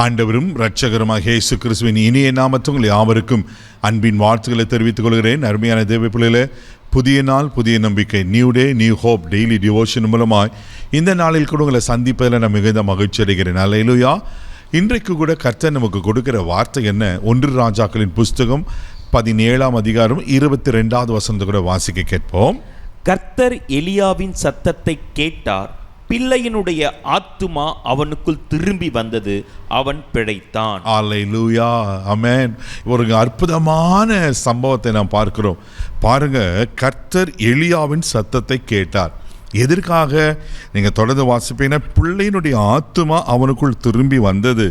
ஆண்டவரும் இரட்சகருமாக இயேசு கிறிஸ்துவின் இனிய நாமத்தில் உங்கள் யாவருக்கும் அன்பின் வாழ்த்துக்களை தெரிவித்துக் கொள்கிறேன். அருமையான தேவ பிள்ளைகளே, புதிய நாள் புதிய நம்பிக்கை, new day new hope daily devotion மூலமாய் இந்த நாளில் கூட உங்களை சந்திப்பதில் நான் மிகுந்த மகிழ்ச்சி அடைகிறேன். அல்லேலூயா. இன்றைக்கு கூட கர்த்தர் நமக்கு கொடுக்கிற வார்த்தை என்ன? 1 ராஜாக்களின் புஸ்தகம் 17ஆம் அதிகாரம் 22வது வசனத்தை கூட வாசிக்க கேட்போம். கர்த்தர் எலியாவின் சத்தத்தை கேட்டார், பிள்ளையினுடைய ஆத்துமா அவனுக்குள் திரும்பி வந்தது, அவன் பிழைத்தான். அல்லேலூயா, ஆமென். ஒரு அற்புதமான சம்பவத்தை நாம் பார்க்கிறோம். பாருங்க, கர்த்தர் எலியாவின் சத்தத்தை கேட்டார். எதற்காக? நீங்கள் தொடர்ந்து வாசிப்பீங்கன்னா, பிள்ளையினுடைய ஆத்துமா அவனுக்குள் திரும்பி வந்தது,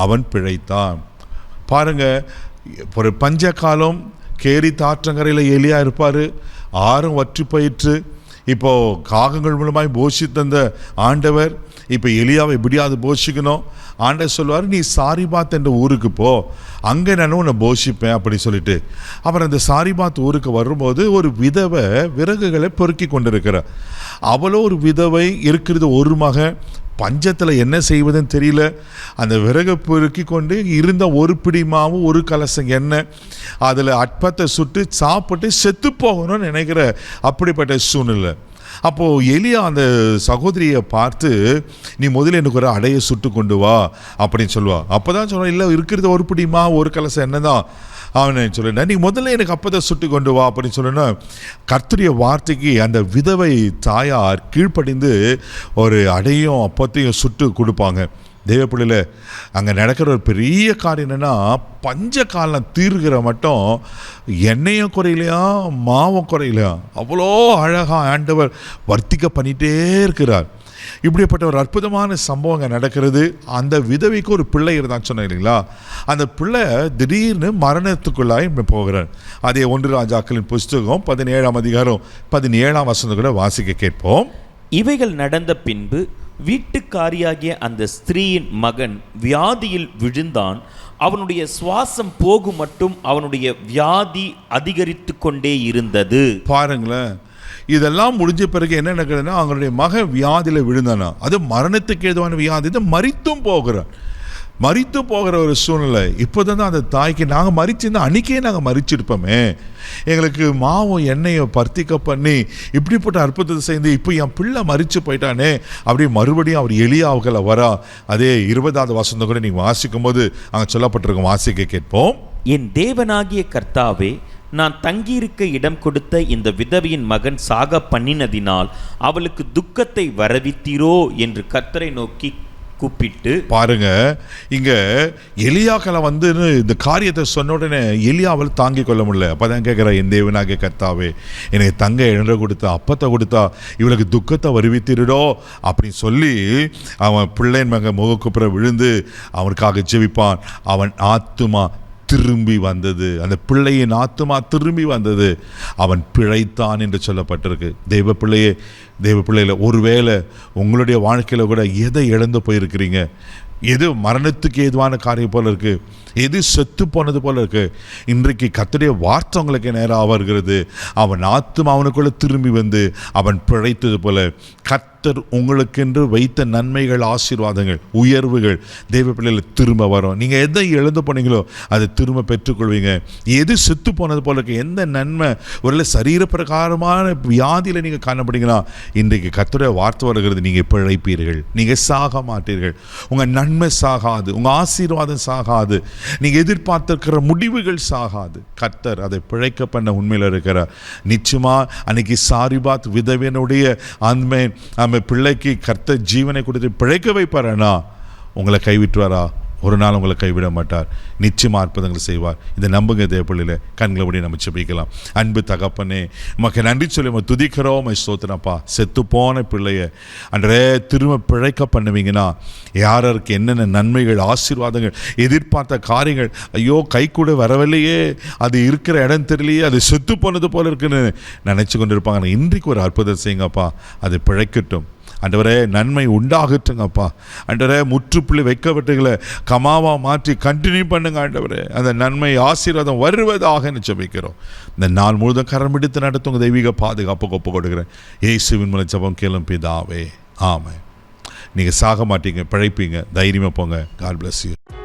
அவன் பிழைத்தான். பாருங்க, ஒரு பஞ்ச காலம், கேரி தாற்றங்கரையில் எலியா இருப்பார், ஆறும் வற்றி போயிற்று. இப்போது காகங்கள் மூலமாய் போஷித்த ஆண்டவர் இப்போ எலியாவை எப்படியாவது போஷிக்கணும். ஆண்டவர் சொல்லுவார், நீ சாரிபாத் என்ற ஊருக்கு போ, அங்கே நான் உன்னை போஷிப்பேன் அப்படி சொல்லிட்டு. அப்புறம் அந்த சாரிபாத் ஊருக்கு வரும்போது ஒரு விதவை விறகுகளை பொறுக்கி கொண்டிருக்கிறார். அவளோ ஒரு விதவை இருக்கிறது, ஒரு மகன், பஞ்சத்தில் என்ன செய்வதுன்னு தெரியல. அந்த விறகை பொறுக்கி கொண்டு இருந்த ஒரு பிடி மாவு, ஒரு கலசம் எண்ணெய், அதில் அற்பத்தை சுட்டு சாப்பிட்டு செத்து போகணும்னு நினைக்கிற அப்படிப்பட்ட சூழ்நிலை. அப்போது எலியா அந்த சகோதரியை பார்த்து, நீ முதல்ல எனக்கு ஒரு அடையை சுட்டு கொண்டு வா அப்படின்னு சொல்லுவாள். அப்போ தான் சொல்லுவாள், இல்லை இருக்கிறது ஒரு பிடி மாவு, ஒரு கலசம் எண்ணெய் தான். அவன் சொல்லுனா, நீ முதல்ல எனக்கு அப்போ தான் சுட்டு கொண்டு வா அப்படின்னு சொல்லுன்னா, கர்த்தருடைய வார்த்தைக்கு அந்த விதவை தாயார் கீழ்ப்படிந்து ஒரு அடையும் அப்பத்தையும் சுட்டு கொடுப்பாங்க. தேவப்பிள்ளையில் அங்கே நடக்கிற ஒரு பெரிய காரியம் என்னென்னா, பஞ்ச காலம் தீர்கிற மட்டும் எண்ணெயும் குறையிலையா, மாவும் குறையிலையா, அவ்வளோ அழகாக ஆண்டவர் வர்த்திக்க பண்ணிகிட்டே இருக்கிறார். இப்படிப்பட்ட ஒரு அற்புதமான சம்பவம் அங்கே நடக்கிறது. அந்த விதவைக்கு ஒரு பிள்ளை இருந்தான்னு சொன்னேன் இல்லைங்களா, அந்த பிள்ளை திடீர்னு மரணத்துக்குள்ளாய் போகிறார். அதே 1 ராஜாக்களின் புஸ்தகம் 17ஆம் அதிகாரம் 17ஆம் வசனத்தை கூட வாசிக்க கேட்போம். இவைகள் நடந்த பின்பு வீட்டுக்காரியாகிய அந்த ஸ்திரீயின் மகன் வியாதியில் விழுந்தான். அவனுடைய சுவாசம் போகும் மட்டும் அவனுடைய வியாதி அதிகரித்து கொண்டே இருந்தது. பாருங்களேன், இதெல்லாம் முடிஞ்ச பிறகு என்ன நடக்குதுன்னா, அவங்களுடைய மகன் வியாதியில் விழுந்தானா, அது மரணத்துக்கு ஏதுவான வியாதி, மரித்தும் போகிற ஒரு சூழ்நிலை. இப்போ தான் அந்த தாய்க்கு, நாங்கள் மறிச்சிருந்தா அன்றைக்கே நாங்கள் மறிச்சிருப்போமே, எங்களுக்கு மாவும் எண்ணெயை பர்த்திக்க பண்ணி இப்படிப்பட்ட அற்புதத்தை செய்து இப்போ என் பிள்ளை மறித்து போயிட்டானே அப்படி மறுபடியும் அவர் எலியாவுகளை வரா. அதே 20வது வசனத்தை கூட நீங்கள் வாசிக்கும் போது அங்கே சொல்லப்பட்டிருக்கும், வாசிக்க கேட்போம். என் தேவனாகிய கர்த்தாவே, நான் தங்கியிருக்க இடம் கொடுத்த இந்த விதவியின் மகன் சாக பண்ணினதினால் அவளுக்கு துக்கத்தை வரவித்தீரோ என்று கர்த்தரை நோக்கி கூப்பிட்டு. பாருங்க, இங்க எலியாக்களை வந்து இந்த காரியத்தை சொன்ன உடனே எலியாவில் தாங்கிக் கொள்ள முடியல. அப்பதான் கேட்கிற, என் தேவனாகிய கர்த்தாவே, எனக்கு தங்க எழுத கொடுத்தா, அப்பத்தை கொடுத்தா, இவளுக்கு துக்கத்தை வருவித்திருடோ அப்படின்னு சொல்லி அவன் பிள்ளையின் மகன் முகக்குப்புற விழுந்து அவனுக்காக ஜெபிப்பான். அவன் ஆத்துமா திரும்பி வந்தது, அந்த பிள்ளையின் ஆத்துமா திரும்பி வந்தது, அவன் பிழைத்தான் என்று சொல்லப்பட்டிருக்கு. தெய்வ பிள்ளையில ஒருவேளை உங்களுடைய வாழ்க்கையில் கூட எதை இழந்து போயிருக்கிறீங்க, எது மரணத்துக்கு ஏதுவான காரியம் போல இருக்கு, எது செத்து போனது போல இருக்கு, இன்றைக்கு கர்த்தருடைய வார்த்தை உங்களுக்கு நேராக வருகிறது. அவன் ஆத்துமா அவனுக்குள்ள திரும்பி வந்து அவன் பிழைத்தது போல கர்த்தர் உங்களுக்கென்று வைத்த நன்மைகள், ஆசீர்வாதங்கள், உயர்வுகள் தெய்வ பிள்ளைகள் திரும்ப வரும். நீங்கள் எதை இழந்து போனீங்களோ அதை திரும்ப பெற்றுக்கொள்வீங்க. எது செத்து போனது போல இருக்கு, எந்த நன்மை ஒரு சரீர பிரகாரமான வியாதியில் நீங்கள் காணப்படுங்களா, இன்றைக்கு கர்த்தருடைய வார்த்தை வருகிறது, நீங்கள் பிழைப்பீர்கள், நீங்கள் சாக மாட்டீர்கள், உங்கள் நன்மை சாகாது, உங்கள் ஆசீர்வாதம் சாகாது, நீங்கள் எதிர்பார்த்திருக்கிற முடிவுகள் சாகாது. கர்த்தர் அதை பிழைக்க பண்ண உண்மையில் இருக்கிறார். நிச்சயமா அன்னைக்கு சாரிபாத் விதவியனுடைய அந்த பிள்ளைக்கு கர்த்தர் ஜீவனை கொடுத்து பிழைக்க வைப்பாரா, உங்களை கைவிட்டுவாரா? ஒரு நாள் உங்களை கைவிட மாட்டார். நிச்சயமாக அற்புதங்களை செய்வார். இதை நம்புங்க தேவப்பிள்ளையில். கண்களபடி நம்ம செபிக்கலாம். அன்பு தகப்பனே, உமக்கு நன்றி சொல்லி நம்ம துதிக்கிறோம், ஸ்தோத்திரப்பா. செத்து போன பிள்ளைய அன்றே திரும்ப பிழைக்க பண்ணுவீங்கன்னா, யாருக்கு என்னென்ன நன்மைகள், ஆசீர்வாதங்கள், எதிர்பார்த்த காரியங்கள், ஐயோ கை கூட வரவில்லையே, அது இருக்கிற இடம் தெரியலையே, அது செத்து போனது போல இருக்குன்னு நினச்சி கொண்டு இருப்பாங்க. இன்றைக்கு ஒரு அற்புதம் செய்யுங்கப்பா, அது பிழைக்கட்டும். ஆண்டவரே, நன்மை உண்டாகட்டுங்கப்பா. ஆண்டவரே, முற்றுப்புள்ளி வைக்கப்பட்டுகளை கமாவா மாற்றி கண்டினியூ பண்ணுங்க ஆண்டவரே. அந்த நன்மை ஆசீர்வாதம் வருவதாக ஜெபிக்கிறோம். இந்த நாள் முழுதும் கரம் பிடித்து நடத்துங்க. தெய்வீக பாதுகாப்புக்கு ஒப்பு கொடுக்கிறேன். இயேசுவின் மூலம் ஜெபம் கேளும் பிதாவே, ஆமென். நீங்கள் சாக மாட்டீங்க, பிழைப்பீங்க. தைரியமாக போங்க. God bless you.